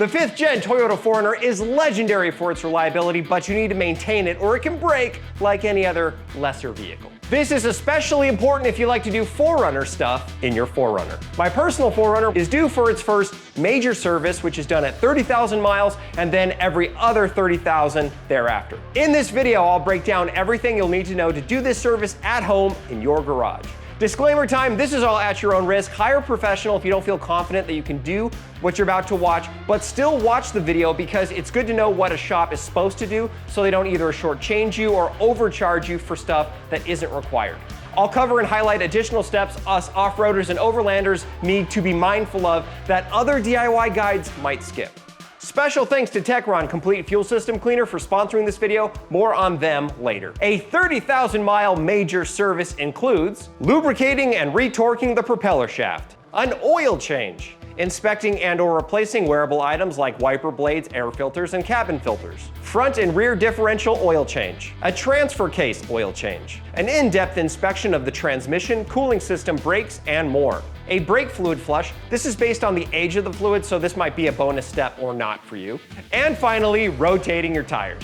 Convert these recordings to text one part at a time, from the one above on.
The 5th gen Toyota 4Runner is legendary for its reliability, but you need to maintain it or it can break like any other lesser vehicle. This is especially important if you like to do 4Runner stuff in your 4Runner. My personal 4Runner is due for its first major service, which is done at 30,000 miles and then every other 30,000 thereafter. In this video, I'll break down everything you'll need to know to do this service at home in your garage. Disclaimer time, this is all at your own risk. Hire a professional if you don't feel confident that you can do what you're about to watch, but still watch the video because it's good to know what a shop is supposed to do so they don't either shortchange you or overcharge you for stuff that isn't required. I'll cover and highlight additional steps us off-roaders and overlanders need to be mindful of that other DIY guides might skip. Special thanks to Techron Complete Fuel System Cleaner for sponsoring this video. More on them later. A 30,000 mile major service includes lubricating and retorquing the propeller shaft, an oil change, inspecting and or replacing wearable items like wiper blades, air filters, and cabin filters, front and rear differential oil change, a transfer case oil change, an in-depth inspection of the transmission, cooling system, brakes, and more. A brake fluid flush. This is based on the age of the fluid, so this might be a bonus step or not for you. And finally, rotating your tires.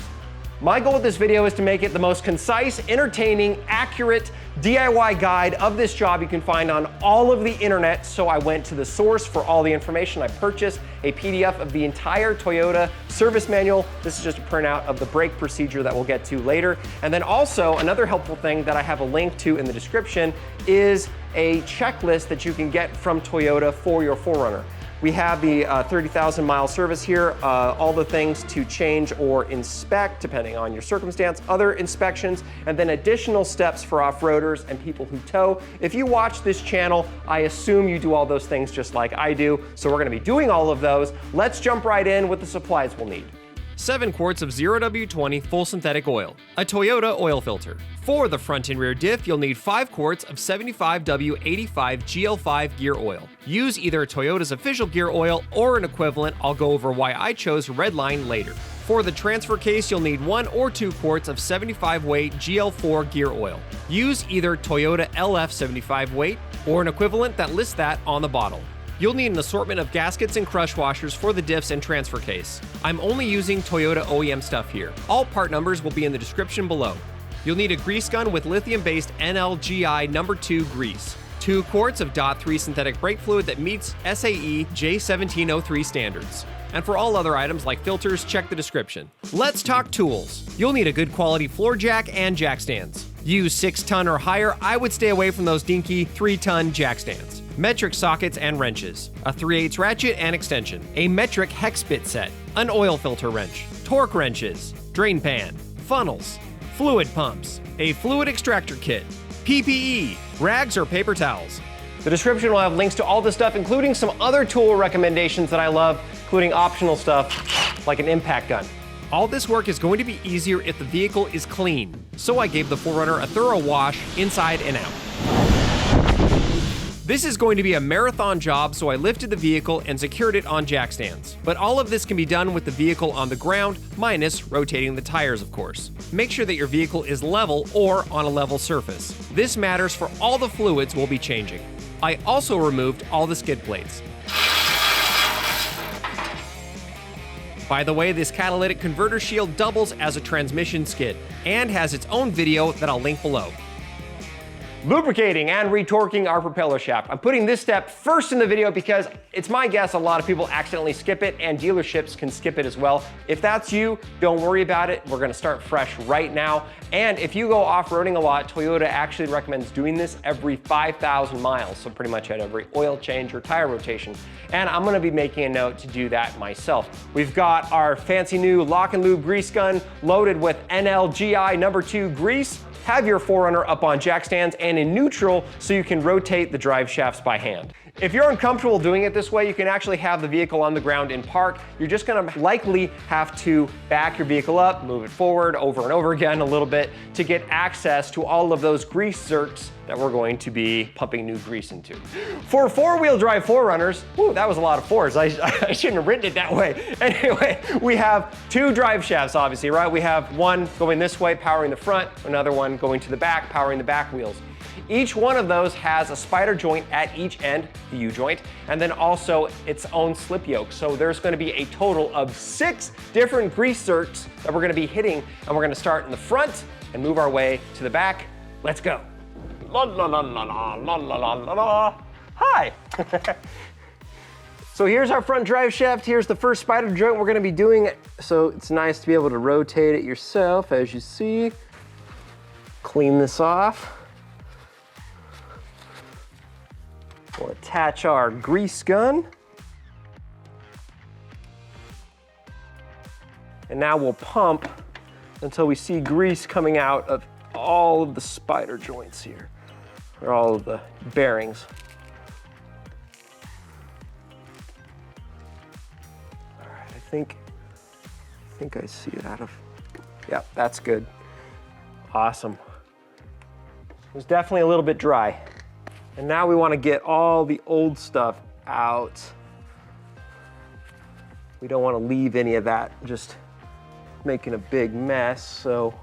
My goal with this video is to make it the most concise, entertaining, accurate DIY guide of this job you can find on all of the internet, so I went to the source for all the information. I purchased a PDF of the entire Toyota service manual. This is just a printout of the brake procedure that we'll get to later. And then also, another helpful thing that I have a link to in the description is a checklist that you can get from Toyota for your 4Runner. We have the 30,000 mile service here, all the things to change or inspect depending on your circumstance, other inspections, and then additional steps for off-roaders and people who tow. If you watch this channel, I assume you do all those things just like I do, so we're gonna be doing all of those. Let's jump right in with the supplies we'll need. 7 quarts of 0W20 full synthetic oil, a Toyota oil filter. For the front and rear diff, you'll need 5 quarts of 75W85 GL5 gear oil. Use either Toyota's official gear oil or an equivalent. I'll go over why I chose Redline later. For the transfer case, you'll need 1 or 2 quarts of 75 weight GL4 gear oil. Use either Toyota LF 75 weight or an equivalent that lists that on the bottle. You'll need an assortment of gaskets and crush washers for the diffs and transfer case. I'm only using Toyota OEM stuff here. All part numbers will be in the description below. You'll need a grease gun with lithium-based NLGI No. 2 grease, 2 quarts of DOT3 synthetic brake fluid that meets SAE J1703 standards. And for all other items like filters, check the description. Let's talk tools. You'll need a good quality floor jack and jack stands. Use 6-ton or higher. I would stay away from those dinky 3-ton jack stands. Metric sockets and wrenches, a 3/8 ratchet and extension, a metric hex bit set, an oil filter wrench, torque wrenches, drain pan, funnels, fluid pumps, a fluid extractor kit, PPE, rags or paper towels. The description will have links to all this stuff, including some other tool recommendations that I love, including optional stuff like an impact gun. All this work is going to be easier if the vehicle is clean, so I gave the 4Runner a thorough wash inside and out. This is going to be a marathon job, so I lifted the vehicle and secured it on jack stands. But all of this can be done with the vehicle on the ground, minus rotating the tires, of course. Make sure that your vehicle is level or on a level surface. This matters for all the fluids we'll be changing. I also removed all the skid plates. By the way, this catalytic converter shield doubles as a transmission skid and has its own video that I'll link below. Lubricating and retorquing our propeller shaft. I'm putting this step first in the video because it's my guess a lot of people accidentally skip it and dealerships can skip it as well. If that's you, don't worry about it. We're gonna start fresh right now. And if you go off-roading a lot, Toyota actually recommends doing this every 5,000 miles. So pretty much at every oil change or tire rotation. And I'm gonna be making a note to do that myself. We've got our fancy new lock and lube grease gun loaded with NLGI No. 2 grease. Have your 4Runner up on jack stands and in neutral so you can rotate the drive shafts by hand. If you're uncomfortable doing it this way, you can actually have the vehicle on the ground in park. You're just gonna likely have to back your vehicle up, move it forward over and over again a little bit to get access to all of those grease zerks that we're going to be pumping new grease into. For 4-wheel drive 4Runners, whoo, that was a lot of 4s. I shouldn't have written it that way. Anyway, we have 2 drive shafts, obviously, right? We have one going this way, powering the front, another one going to the back, powering the back wheels. Each one of those has a spider joint at each end, the U-joint, and then also its own slip yoke. So there's going to be a total of 6 different grease zerks that we're going to be hitting, and we're going to start in the front and move our way to the back. Let's go. La la la la la la la la la. Hi. So here's our front drive shaft. Here's the first spider joint we're going to be doing. So it's nice to be able to rotate it yourself, as you see. Clean this off. We'll attach our grease gun. And now we'll pump until we see grease coming out of all of the spider joints here, or all of the bearings. All right, I think I see it out of, yeah, that's good. Awesome. It was definitely a little bit dry. And now we want to get all the old stuff out. We don't want to leave any of that just making a big mess, so.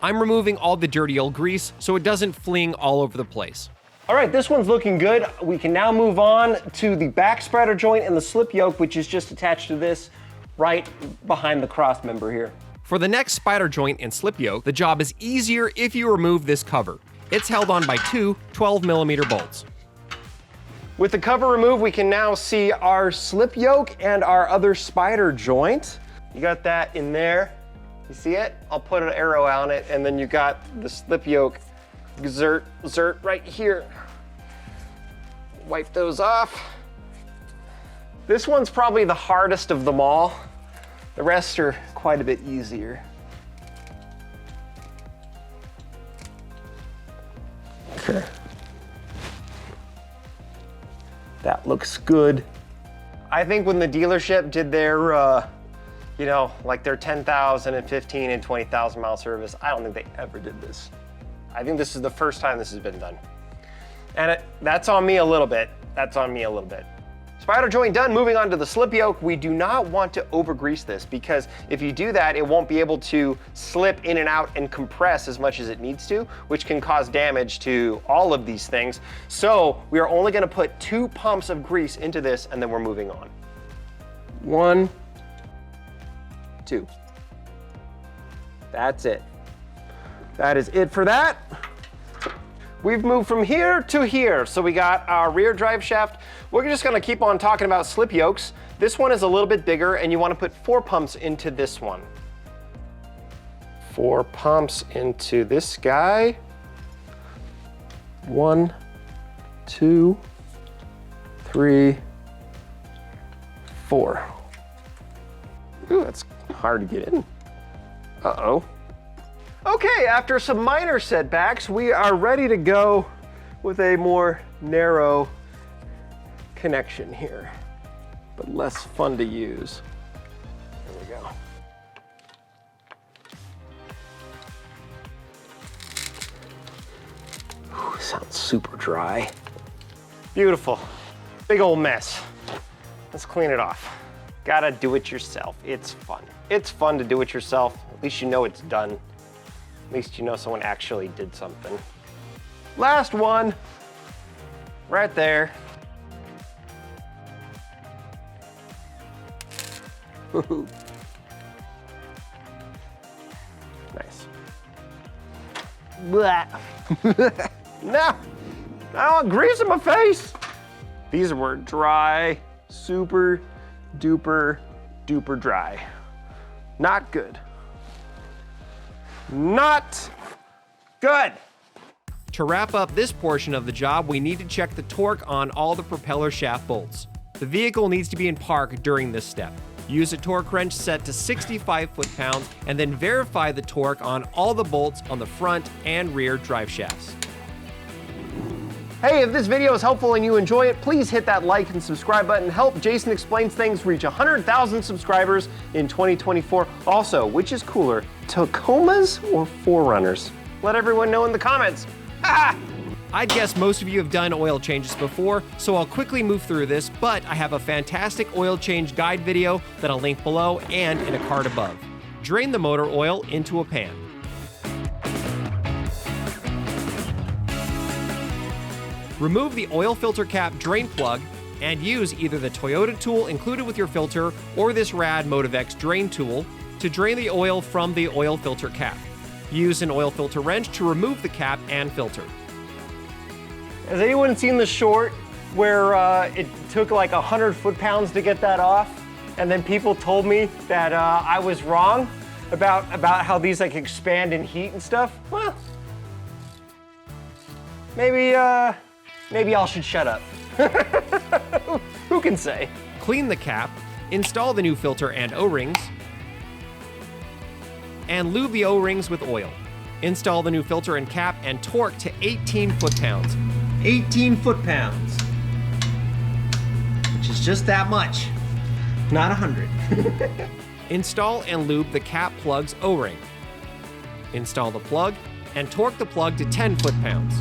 I'm removing all the dirty old grease so it doesn't fling all over the place. All right, this one's looking good. We can now move on to the back spider joint and the slip yoke, which is just attached to this right behind the cross member here. For the next spider joint and slip yoke, the job is easier if you remove this cover. It's held on by 2 12mm bolts. With the cover removed, we can now see our slip yoke and our other spider joint. You got that in there. You see it? I'll put an arrow on it, and then you got the slip yoke zert right here. Wipe those off. This one's probably the hardest of them all. The rest are quite a bit easier. Okay. That looks good. I think when the dealership did their, you know, like their 10,000 and 15 and 20,000 mile service, I don't think they ever did this. I think this is the first time this has been done. And that's on me a little bit. That's on me a little bit. Spider joint done. Moving on to the slip yoke. We do not want to over grease this, because if you do that, it won't be able to slip in and out and compress as much as it needs to, which can cause damage to all of these things. So we are only going to put 2 pumps of grease into this, and then we're moving on. 1, 2. That's it. That is it for that. We've moved from here to here. So we got our rear drive shaft. We're just gonna keep on talking about slip yokes. This one is a little bit bigger, and you wanna put 4 pumps into this one. 4 pumps into this guy. 1, 2, 3, 4. Ooh, that's hard to get in. Uh-oh. Okay, after some minor setbacks, we are ready to go with a more narrow connection here, but less fun to use. There we go. Ooh, sounds super dry. Beautiful. Big old mess. Let's clean it off. Gotta do it yourself. It's fun. It's fun to do it yourself. At least you know it's done. At least you know someone actually did something. Last one, right there. Nice. Blah. No, I don't want grease in my face. These were dry, super duper duper dry. Not good. Not good. To wrap up this portion of the job, we need to check the torque on all the propeller shaft bolts. The vehicle needs to be in park during this step. Use a torque wrench set to 65 foot-pounds, and then verify the torque on all the bolts on the front and rear drive shafts. Hey, if this video is helpful and you enjoy it, please hit that like and subscribe button. Help Jason Explains Things reach 100,000 subscribers in 2024. Also, which is cooler, Tacomas or 4Runners? Let everyone know in the comments. Ah! I'd guess most of you have done oil changes before, so I'll quickly move through this, but I have a fantastic oil change guide video that I'll link below and in a card above. Drain the motor oil into a pan. Remove the oil filter cap drain plug and use either the Toyota tool included with your filter or this rad Motivex drain tool to drain the oil from the oil filter cap. Use an oil filter wrench to remove the cap and filter. Has anyone seen the short where it took like 100 foot-pounds to get that off? And then people told me that I was wrong about how these like expand in heat and stuff? Well, maybe y'all should shut up. Who can say? Clean the cap, install the new filter and O-rings, and lube the O-rings with oil. Install the new filter and cap and torque to 18 foot-pounds. 18 foot-pounds, which is just that much, not 100. Install and lube the cap plug's O-ring. Install the plug and torque the plug to 10 foot-pounds.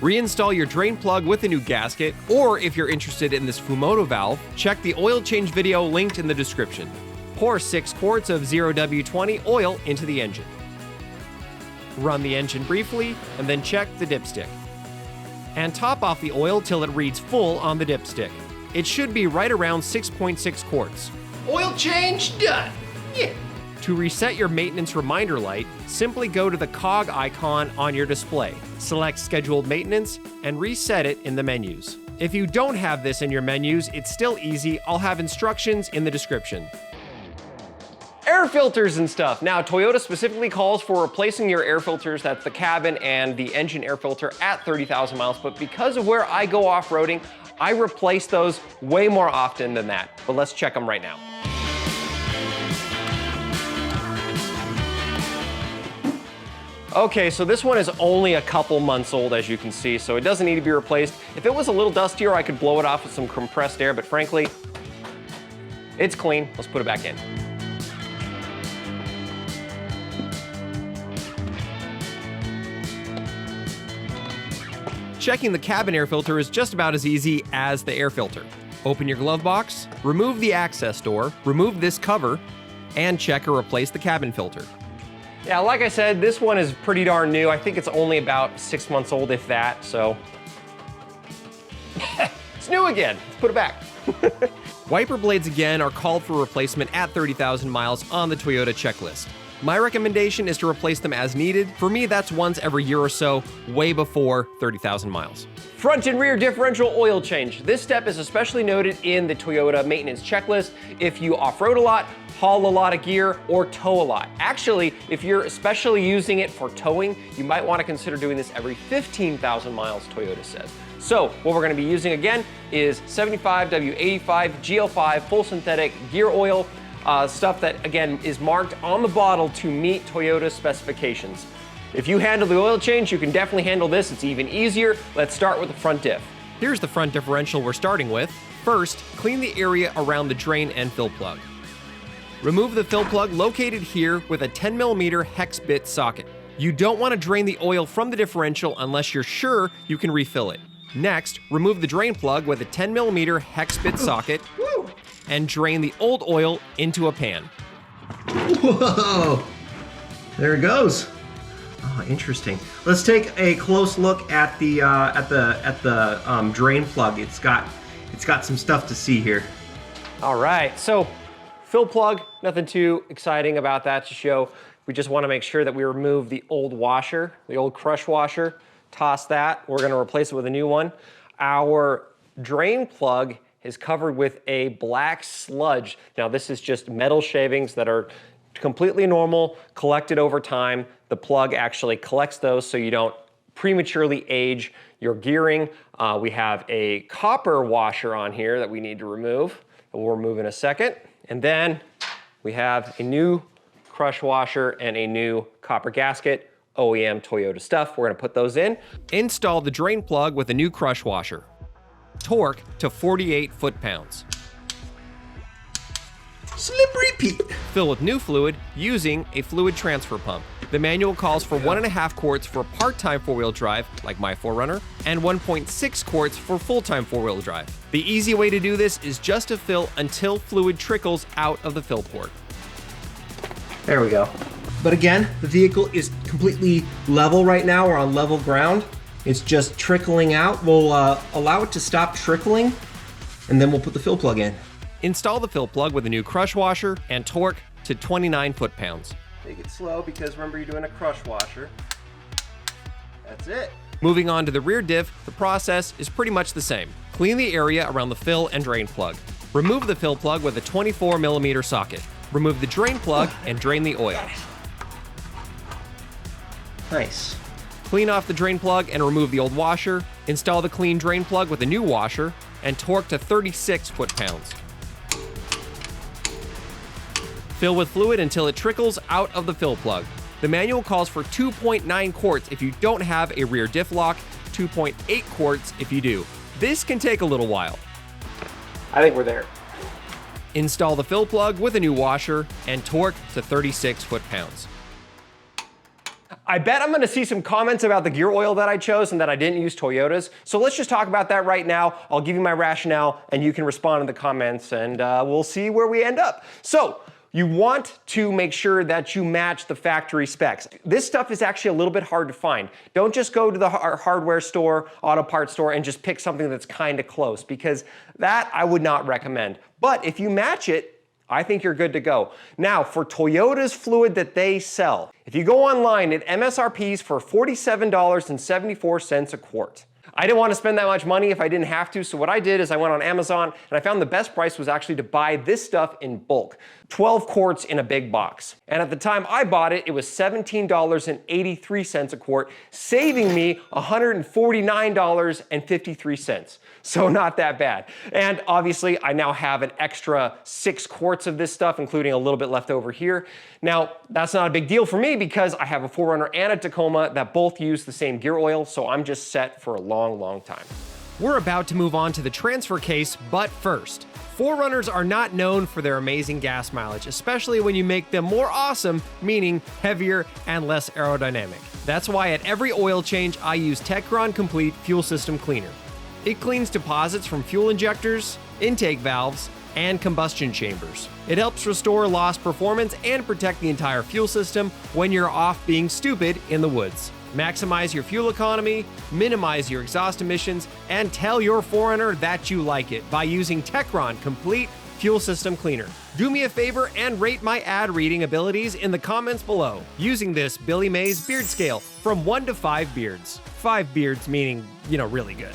Reinstall your drain plug with a new gasket, or if you're interested in this Fumoto valve, check the oil change video linked in the description. Pour 6 quarts of 0W20 oil into the engine. Run the engine briefly, and then check the dipstick. And top off the oil till it reads full on the dipstick. It should be right around 6.6 quarts. Oil change done! Yeah! To reset your maintenance reminder light, simply go to the cog icon on your display, select Scheduled Maintenance, and reset it in the menus. If you don't have this in your menus, it's still easy. I'll have instructions in the description. Air filters and stuff. Now, Toyota specifically calls for replacing your air filters, that's the cabin and the engine air filter, at 30,000 miles, but because of where I go off-roading, I replace those way more often than that. But let's check them right now. Okay, so this one is only a couple months old, as you can see, so it doesn't need to be replaced. If it was a little dustier, I could blow it off with some compressed air, but frankly, it's clean. Let's put it back in. Checking the cabin air filter is just about as easy as the air filter. Open your glove box, remove the access door, remove this cover, and check or replace the cabin filter. Yeah, like I said, this one is pretty darn new. I think it's only about 6 months old, if that, so. It's new again. Let's put it back. Wiper blades again are called for replacement at 30,000 miles on the Toyota checklist. My recommendation is to replace them as needed. For me, that's once every year or so, way before 30,000 miles. Front and rear differential oil change. This step is especially noted in the Toyota maintenance checklist if you off-road a lot, haul a lot of gear, or tow a lot. Actually, if you're especially using it for towing, you might want to consider doing this every 15,000 miles, Toyota says. So what we're going to be using again is 75W85 GL5 full synthetic gear oil. Stuff that, again, is marked on the bottle to meet Toyota specifications. If you handle the oil change, you can definitely handle this. It's even easier. Let's start with the front diff. Here's the front differential we're starting with. First, clean the area around the drain and fill plug. Remove the fill plug located here with a 10mm hex bit socket. You don't want to drain the oil from the differential unless you're sure you can refill it. Next, remove the drain plug with a 10mm hex bit socket and drain the old oil into a pan. Whoa! There it goes. Oh, interesting. Let's take a close look at the drain plug. It's got some stuff to see here. All right, so fill plug. Nothing too exciting about that to show. We just want to make sure that we remove the old washer, the old crush washer. Toss that. We're going to replace it with a new one. Our drain plug is covered with a black sludge. Now this is just metal shavings that are completely normal, collected over time. The plug actually collects those so you don't prematurely age your gearing. We have a copper washer on here that we need to remove, that we'll remove in a second. And then we have a new crush washer and a new copper gasket, OEM Toyota stuff. We're gonna put those in. Install the drain plug with a new crush washer. Torque to 48 foot-pounds. Slippery Pete. Fill with new fluid using a fluid transfer pump. The manual calls for 1.5 quarts for part-time four-wheel drive, like my 4Runner, and 1.6 quarts for full-time four-wheel drive. The easy way to do this is just to fill until fluid trickles out of the fill port. There we go. But again, the vehicle is completely level right now. We're on level ground. It's just trickling out. We'll allow it to stop trickling, and then we'll put the fill plug in. Install the fill plug with a new crush washer and torque to 29 foot-pounds. Take it slow because remember you're doing a crush washer. That's it. Moving on to the rear diff, the process is pretty much the same. Clean the area around the fill and drain plug. Remove the fill plug with a 24mm socket. Remove the drain plug and drain the oil. Nice. Clean off the drain plug and remove the old washer. Install the clean drain plug with a new washer and torque to 36 foot-pounds. Fill with fluid until it trickles out of the fill plug. The manual calls for 2.9 quarts if you don't have a rear diff lock, 2.8 quarts if you do. This can take a little while. I think we're there. Install the fill plug with a new washer and torque to 36 foot-pounds. I bet I'm gonna see some comments about the gear oil that I chose and that I didn't use Toyota's. So let's just talk about that right now. I'll give you my rationale and you can respond in the comments and we'll see where we end up. So, you want to make sure that you match the factory specs. This stuff is actually a little bit hard to find. Don't just go to the hardware store, auto parts store, and just pick something that's kind of close, because that I would not recommend. But if you match it, I think you're good to go. Now, for Toyota's fluid that they sell, if you go online, it MSRPs for $47.74 a quart. I didn't want to spend that much money if I didn't have to, so what I did is I went on Amazon and I found the best price was actually to buy this stuff in bulk. 12 quarts in a big box. And at the time I bought it, it was $17.83 a quart, saving me $149.53. So not that bad. And obviously I now have an extra 6 quarts of this stuff, including a little bit left over here. Now, that's not a big deal for me because I have a 4Runner and a Tacoma that both use the same gear oil, so I'm just set for a long, long time. We're about to move on to the transfer case, but first, 4Runners are not known for their amazing gas mileage, especially when you make them more awesome, meaning heavier and less aerodynamic. That's why at every oil change, I use Techron Complete Fuel System Cleaner. It cleans deposits from fuel injectors, intake valves, and combustion chambers. It helps restore lost performance and protect the entire fuel system when you're off being stupid in the woods. Maximize your fuel economy, minimize your exhaust emissions, and tell your 4Runner that you like it by using Techron Complete Fuel System Cleaner. Do me a favor and rate my ad reading abilities in the comments below using this Billy Mays beard scale from 1 to 5 beards. 5 beards meaning, really good.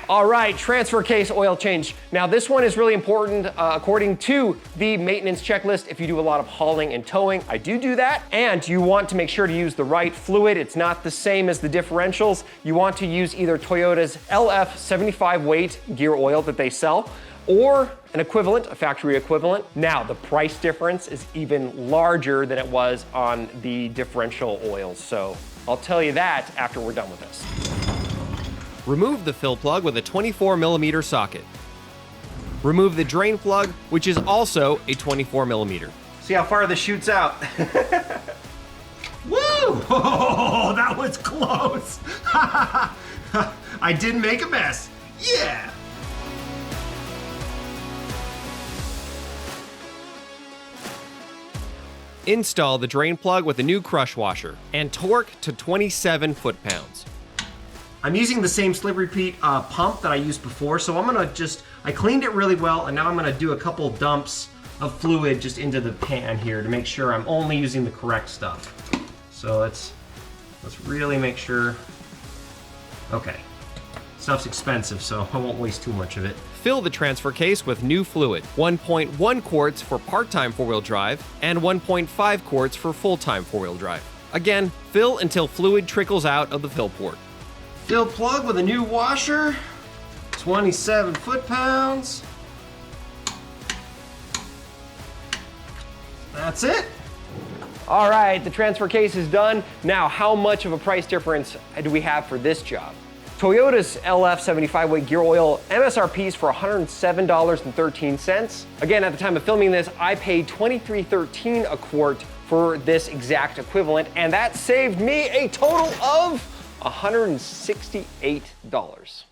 All right, transfer case oil change. Now this one is really important according to the maintenance checklist. If you do a lot of hauling and towing, I do that. And you want to make sure to use the right fluid. It's not the same as the differentials. You want to use either Toyota's LF 75 weight gear oil that they sell, or an equivalent, a factory equivalent. Now, the price difference is even larger than it was on the differential oils. So I'll tell you that after we're done with this. Remove the fill plug with a 24mm socket. Remove the drain plug, which is also a 24mm. See how far this shoots out. Woo! Oh, that was close. I didn't make a mess. Yeah! Install the drain plug with a new crush washer and torque to 27 foot-pounds. I'm using the same slip repeat pump that I used before, so I'm gonna I cleaned it really well, and now I'm gonna do a couple dumps of fluid just into the pan here to make sure I'm only using the correct stuff. So let's really make sure. Okay, stuff's expensive, so I won't waste too much of it. Fill the transfer case with new fluid, 1.1 quarts for part-time 4-wheel drive and 1.5 quarts for full-time 4-wheel drive. Again, fill until fluid trickles out of the fill port. Fill plug with a new washer, 27 foot-pounds. That's it. All right, the transfer case is done. Now, how much of a price difference do we have for this job? Toyota's LF 75 weight gear oil MSRPs for $107.13. Again, at the time of filming this, I paid $23.13 a quart for this exact equivalent, and that saved me a total of $168.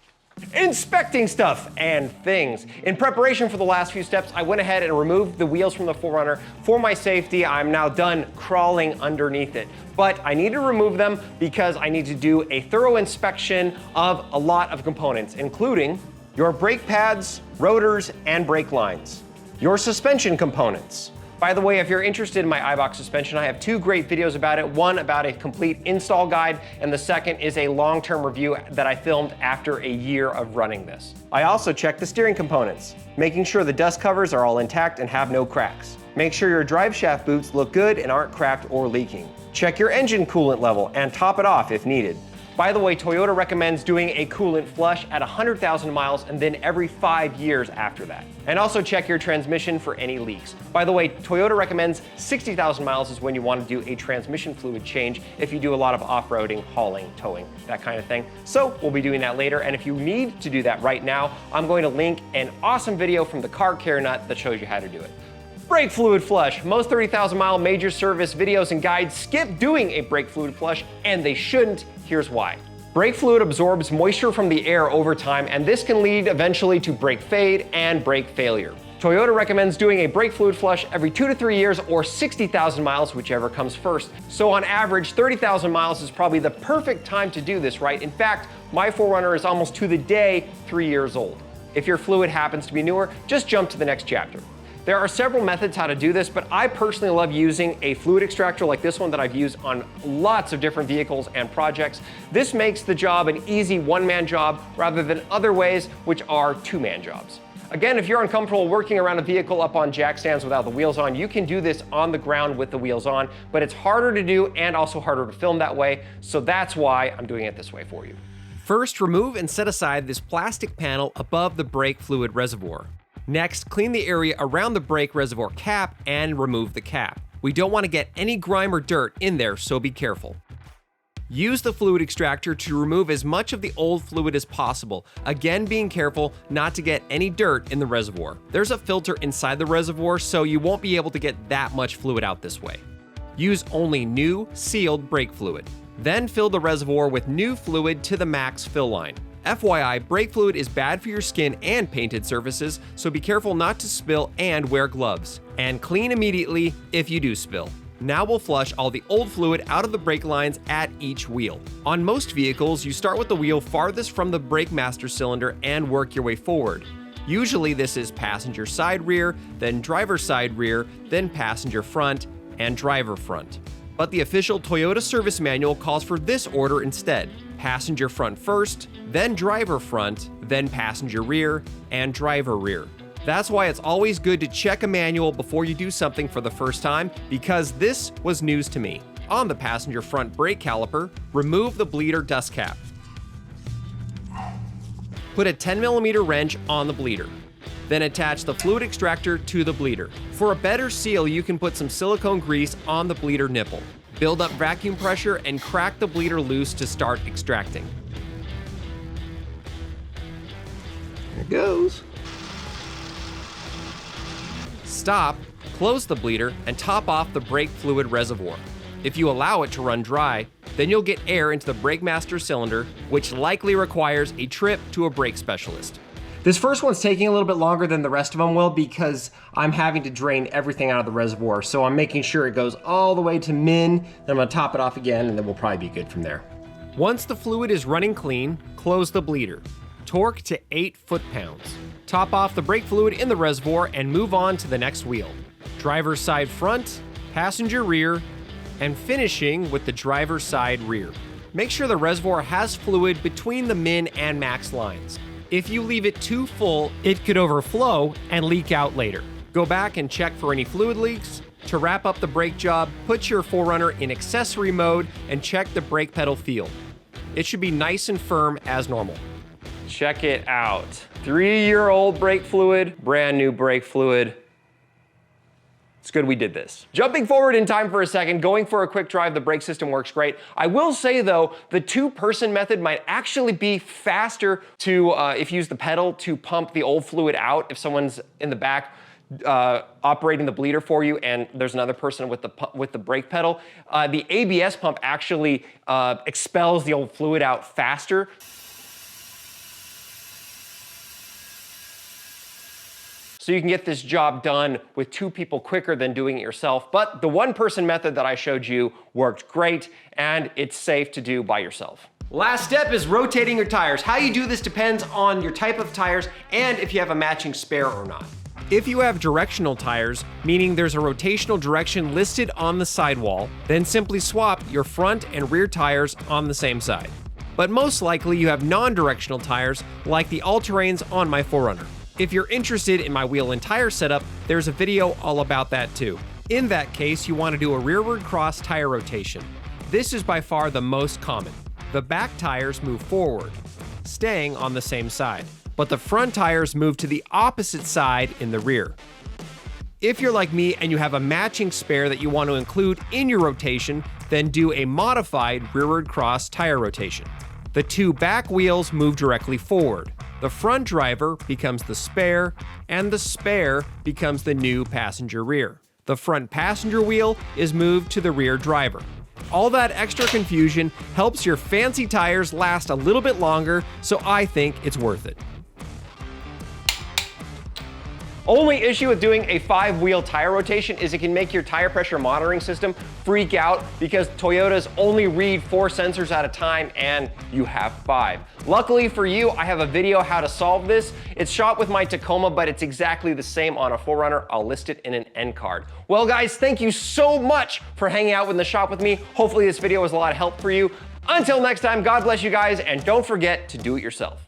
Inspecting stuff and things. In preparation for the last few steps, I went ahead and removed the wheels from the 4Runner. For my safety, I'm now done crawling underneath it. But I need to remove them because I need to do a thorough inspection of a lot of components, including your brake pads, rotors, and brake lines, your suspension components. By the way, if you're interested in my iBox suspension, I have two great videos about it. One about a complete install guide, and the second is a long-term review that I filmed after a year of running this. I also checked the steering components, making sure the dust covers are all intact and have no cracks. Make sure your drive shaft boots look good and aren't cracked or leaking. Check your engine coolant level and top it off if needed. By the way, Toyota recommends doing a coolant flush at 100,000 miles and then every 5 years after that. And also check your transmission for any leaks. By the way, Toyota recommends 60,000 miles is when you want to do a transmission fluid change if you do a lot of off-roading, hauling, towing, that kind of thing. So we'll be doing that later, and if you need to do that right now, I'm going to link an awesome video from the Car Care Nut that shows you how to do it. Brake fluid flush. Most 30,000 mile major service videos and guides skip doing a brake fluid flush, and they shouldn't. Here's why. Brake fluid absorbs moisture from the air over time, and this can lead eventually to brake fade and brake failure. Toyota recommends doing a brake fluid flush every 2 to 3 years or 60,000 miles, whichever comes first. So on average, 30,000 miles is probably the perfect time to do this, right? In fact, my 4Runner is almost to the day 3 years old. If your fluid happens to be newer, just jump to the next chapter. There are several methods how to do this, but I personally love using a fluid extractor like this one that I've used on lots of different vehicles and projects. This makes the job an easy one-man job rather than other ways, which are two-man jobs. Again, if you're uncomfortable working around a vehicle up on jack stands without the wheels on, you can do this on the ground with the wheels on, but it's harder to do and also harder to film that way, so that's why I'm doing it this way for you. First, remove and set aside this plastic panel above the brake fluid reservoir. Next, clean the area around the brake reservoir cap and remove the cap. We don't want to get any grime or dirt in there, so be careful. Use the fluid extractor to remove as much of the old fluid as possible, again being careful not to get any dirt in the reservoir. There's a filter inside the reservoir, so you won't be able to get that much fluid out this way. Use only new, sealed brake fluid. Then fill the reservoir with new fluid to the max fill line. FYI, brake fluid is bad for your skin and painted surfaces, so be careful not to spill and wear gloves. And clean immediately if you do spill. Now we'll flush all the old fluid out of the brake lines at each wheel. On most vehicles, you start with the wheel farthest from the brake master cylinder and work your way forward. Usually this is passenger side rear, then driver side rear, then passenger front, and driver front. But the official Toyota service manual calls for this order instead. Passenger front first, then driver front, then passenger rear, and driver rear. That's why it's always good to check a manual before you do something for the first time, because this was news to me. On the passenger front brake caliper, remove the bleeder dust cap. Put a 10mm wrench on the bleeder. Then attach the fluid extractor to the bleeder. For a better seal, you can put some silicone grease on the bleeder nipple. Build up vacuum pressure and crack the bleeder loose to start extracting. There it goes. Stop, close the bleeder, and top off the brake fluid reservoir. If you allow it to run dry, then you'll get air into the brake master cylinder, which likely requires a trip to a brake specialist. This first one's taking a little bit longer than the rest of them will because I'm having to drain everything out of the reservoir. So I'm making sure it goes all the way to min, then I'm gonna top it off again, and then we'll probably be good from there. Once the fluid is running clean, close the bleeder. Torque to 8 foot-pounds. Top off the brake fluid in the reservoir and move on to the next wheel. Driver's side front, passenger rear, and finishing with the driver's side rear. Make sure the reservoir has fluid between the min and max lines. If you leave it too full, it could overflow and leak out later. Go back and check for any fluid leaks. To wrap up the brake job, put your 4Runner in accessory mode and check the brake pedal feel. It should be nice and firm as normal. Check it out. 3-year-old brake fluid, brand new brake fluid. It's good we did this. Jumping forward in time for a second, going for a quick drive, the brake system works great. I will say though, the two-person method might actually be faster to, if you use the pedal to pump the old fluid out, if someone's in the back operating the bleeder for you and there's another person with the brake pedal. The ABS pump actually expels the old fluid out faster. so you can get this job done with 2 people quicker than doing it yourself. But the 1-person method that I showed you worked great, and it's safe to do by yourself. Last step is rotating your tires. How you do this depends on your type of tires and if you have a matching spare or not. If you have directional tires, meaning there's a rotational direction listed on the sidewall, then simply swap your front and rear tires on the same side. But most likely you have non-directional tires like the all-terrains on my 4Runner. If you're interested in my wheel and tire setup, there's a video all about that too. In that case, you want to do a rearward cross tire rotation. This is by far the most common. The back tires move forward, staying on the same side, but the front tires move to the opposite side in the rear. If you're like me and you have a matching spare that you want to include in your rotation, then do a modified rearward cross tire rotation. The 2 back wheels move directly forward. The front driver becomes the spare, and the spare becomes the new passenger rear. The front passenger wheel is moved to the rear driver. All that extra confusion helps your fancy tires last a little bit longer, so I think it's worth it. Only issue with doing a 5-wheel tire rotation is it can make your tire pressure monitoring system freak out because Toyotas only read 4 sensors at a time and you have 5. Luckily for you, I have a video how to solve this. It's shot with my Tacoma, but it's exactly the same on a 4Runner. I'll list it in an end card. Well guys, thank you so much for hanging out in the shop with me. Hopefully this video was a lot of help for you. Until next time, God bless you guys, and don't forget to do it yourself.